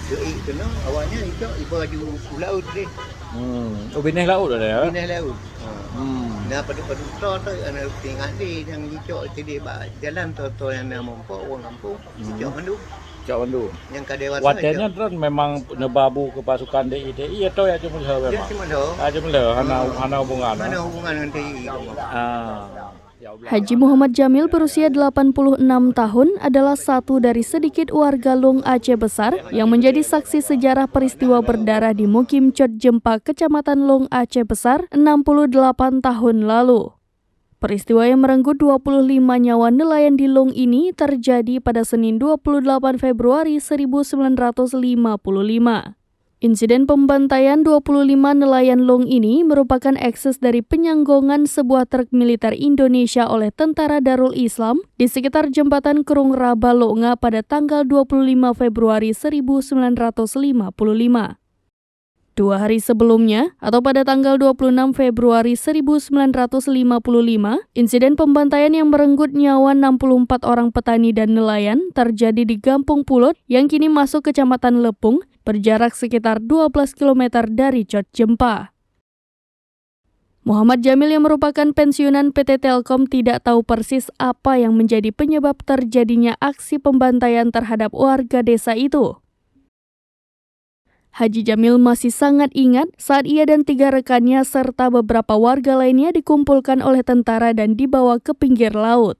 Doi kena awaknya itu ibu aju laut deh. Oh, bineh laut ada ya? Pindah laut. Ha. Hmm. Nah pada tu anak tengah di yang dicok tadi jalan tu yang nak mumpuk orang kampung dicok mandu Cak Wandu. yang kadewasa Watenya kan memang nebabu ke pasukan DI atau ya cuma dia memang. cuma dah. Cuma le hana hubungan. Mana hubungan dengan TI? Ya Allah. Haji Muhammad Jamil berusia 86 tahun adalah satu dari sedikit warga Long Aceh Besar yang menjadi saksi sejarah peristiwa berdarah di Mukim Cot Jempa, Kecamatan Long Aceh Besar 68 tahun lalu. Peristiwa yang merenggut 25 nyawa nelayan di Long ini terjadi pada Senin 28 Februari 1955. Insiden pembantaian 25 nelayan Long ini merupakan ekses dari penyanggongan sebuah truk militer Indonesia oleh Tentara Darul Islam di sekitar jembatan Kerung Raba Longa pada tanggal 25 Februari 1955. 2 hari sebelumnya, atau pada tanggal 26 Februari 1955, insiden pembantaian yang merenggut nyawa 64 orang petani dan nelayan terjadi di Gampung Pulot yang kini masuk Kecamatan Lepung, berjarak sekitar 12 km dari Cot Jempa. Muhammad Jamil yang merupakan pensiunan PT Telkom tidak tahu persis apa yang menjadi penyebab terjadinya aksi pembantaian terhadap warga desa itu. Haji Jamil masih sangat ingat saat ia dan 3 rekannya serta beberapa warga lainnya dikumpulkan oleh tentara dan dibawa ke pinggir laut.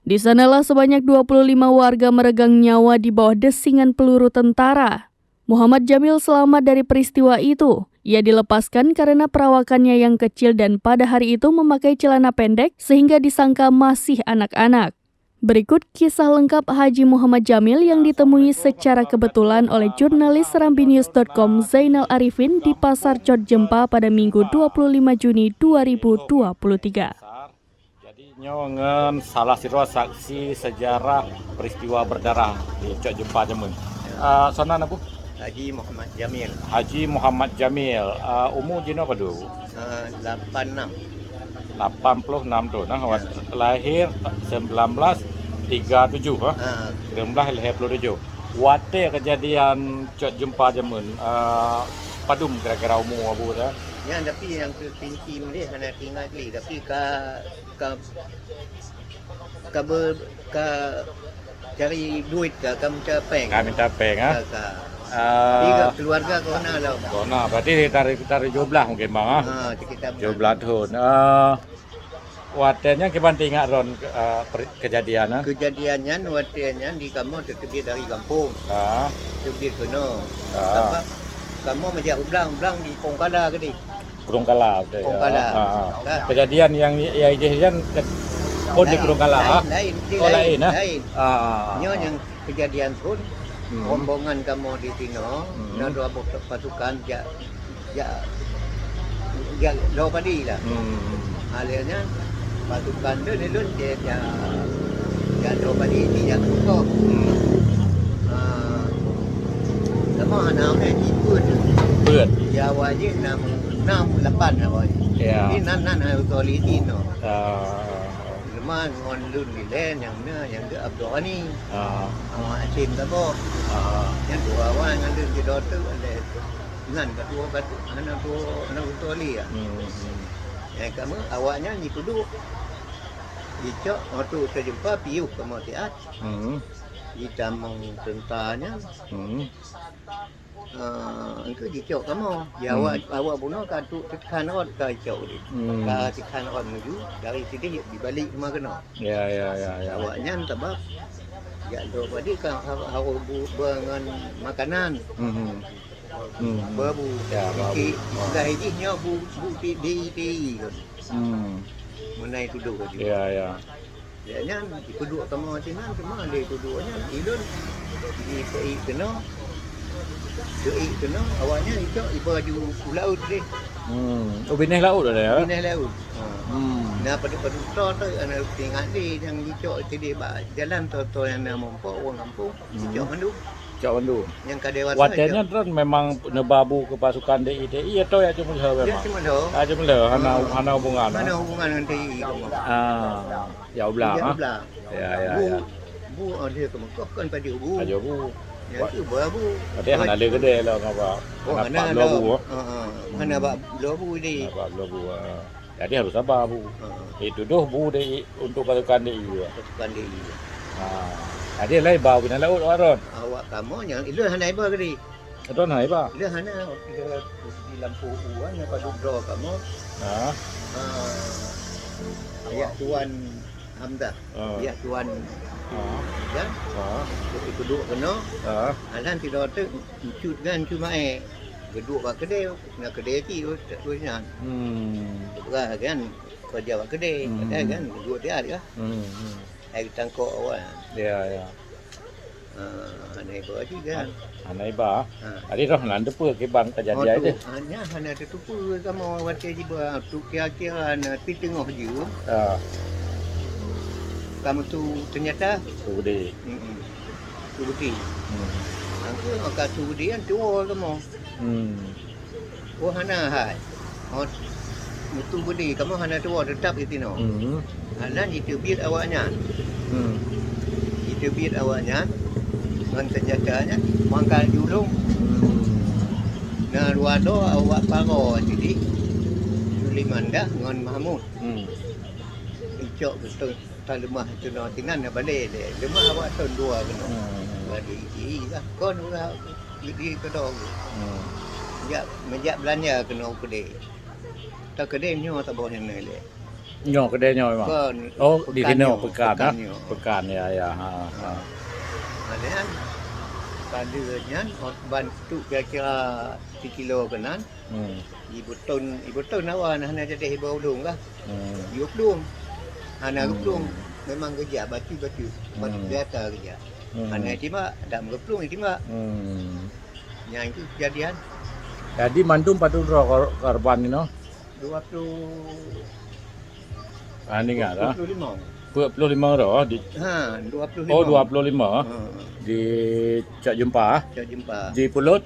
Di sanalah sebanyak 25 warga meregang nyawa di bawah desingan peluru tentara. Muhammad Jamil selamat dari peristiwa itu. Ia dilepaskan karena perawakannya yang kecil dan pada hari itu memakai celana pendek sehingga disangka masih anak-anak. Berikut kisah lengkap Haji Muhammad Jamil yang ditemui secara kebetulan oleh jurnalis serambinews.com Zainal Arifin di Pasar Cot Jempa pada Minggu 25 Juni 2023. Jadi nyongen salah satu saksi sejarah peristiwa berdarah di Cot Jempa Jemen. Sana apa? Haji Muhammad Jamil. Haji Muhammad Jamil. Umur jino apa dulu? 86. 86 tu. Nah, lahir 1937 ha. 1937. Wate kejadian Cot Jempa Jemen. Padum kira-kira umur abu dah. Ya tapi yang terpinci dia hanya tinggal ni tapi ka cari duit ka minta peng. Kami minta peng ha. Tiga keluarga kau nak lah. Kona berarti dari 12 mungkin bang ah. Kita 12 tahun. Watenya kita ingat ron kejadian. Kejadiannya di kamu terdiri dari kampung. Terdiri kena. Kamu macam ulang di Pongkala ke ni? Kurungkala. Pongkala. Kejadian yang kejadian di Kurungkala. Lain. Lain. Nyo yang kejadian pun rombongan kamu di sini, nak dua pasukan dua padi lah. Akhirnya pasukan tu dia dua padi dia tukar. Sama anak ikut. Berat. Jawa je 6 8 awak. Ya. Ini nan authority no. Lemah ngon lun di len yang dia Abdul Ghani. Asim tabo. Yang dua awak dengan lun di doktor ada nan kedua anak authority ya. Yang kamu awaknya ni duduk. Dicok waktu terjumpa piuh ke Motiat. Ditamang tentaranya. Itu dicok kamu. Ya awak bunuh katu tekan rod ke cok dia. Ka tekan rod menuju dari sini dibalik rumah kena. Ya. Awaknya tabak. Ya do tadi kan harus dengan makanan. Babu. Ya, babu. Dah hijnya bu di. Menai duduk aja. Ya. Dia duduk kamu macam mana dia duduknya ilun di kena. Doi kena awaknya itu ibu aju laut deh. Oh bineh laut ada ya? Bineh laut. Nah pada tu anak tengah di yang dicok tadi jalan tu yang nak mumpuk orang kampung dicok mandu. Cak Wandu. Yang kadewasa. Watenya kan memang nebabu ke pasukan DI atau ya cuma Dia memang. cuma dah. Cuma le hana hubungan. Mana hubungan dengan TI? Ya ulah. Ya. Ya. Bu dia kemukakan pada bu. Aja bu. Yang tu babu. Ada hana le gede lah ngapa. Oh, Hana hana pak lobu. Hana bak lobu ni. Hana pak lobu. Jadi harus sabar bu. Itu doh bu de untuk pasukan DI. Pasukan DI. Jadi lai bau bina laut waron. Awak kamu yang itu hana iba kali. Adon hai ba. Itu hana di lampu uan yang pada draw kamu. Ayah Tuan Hamzah. Ayah Tuan kan? Itu duduk kena. Alan tidak tu cut kan cuma geduk kat kedai. Nak kedai ti tuanya. Bukan kan kerja kat kedai. Kedai kan duduk dia dia. Ai tangkok awak. Ya. Hanai ba juga. Hanai ba. Ari roh nan depa ke bang kejadian itu. Hanya hana tertupu sama watai jiba tu kira-kira na pi tengah je. Kamu tu ternyata Tu gede. Tu gede. Angku maka tu gede kan tua kamu. Oh hana hai. Oh tu gede kamu hana tua tetap itu no. Alan itu biar awaknya. Itu biar awaknya. Dengan senjatanya mangkal julung. Nah ruado awak paro jadi Suliman dah dengan Mahmud. Icok betul tak lemah tu nak tinggal nak balik dia. Lemah awak tahun 2 kena. Lagi lah kon ora di kedong. Ya menjak belanja kena kedai. Tak kedai nyo tak boleh ni le. Nyo kedai nyo memang. Oh di sini pekan pekan ya. Ada padanya bantu kira-kira 1 kilo kanan. Ibu ton awak nak jadi hibau udung kah? Ibu udung. Anak udung memang kerja batu biasa kerja. Anak tiba tak mengeplung tiba. Yang itu kejadian. Jadi mantum patut roh korban ni no. 20 Ini enggak lah. 25 roh di 25. Oh 25. Di Cak Jumpa. Di Pulut.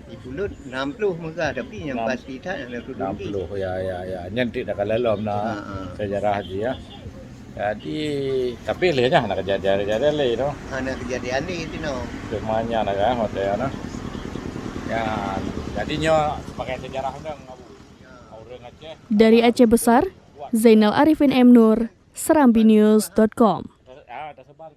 Di Pulut 60 muka tapi yang pasti tak ada 60 ya. Nyantik dah kalau lom na sejarah haji ya. Jadi tapi lehnya nak kejadian leh no. Anak kejadian ni itu no. Semuanya nak kan hotel no. Ya, jadinya pakai sejarah dong. Dari Aceh Besar, Zainal Arifin M. Nur, serambinews.com. Tersebar.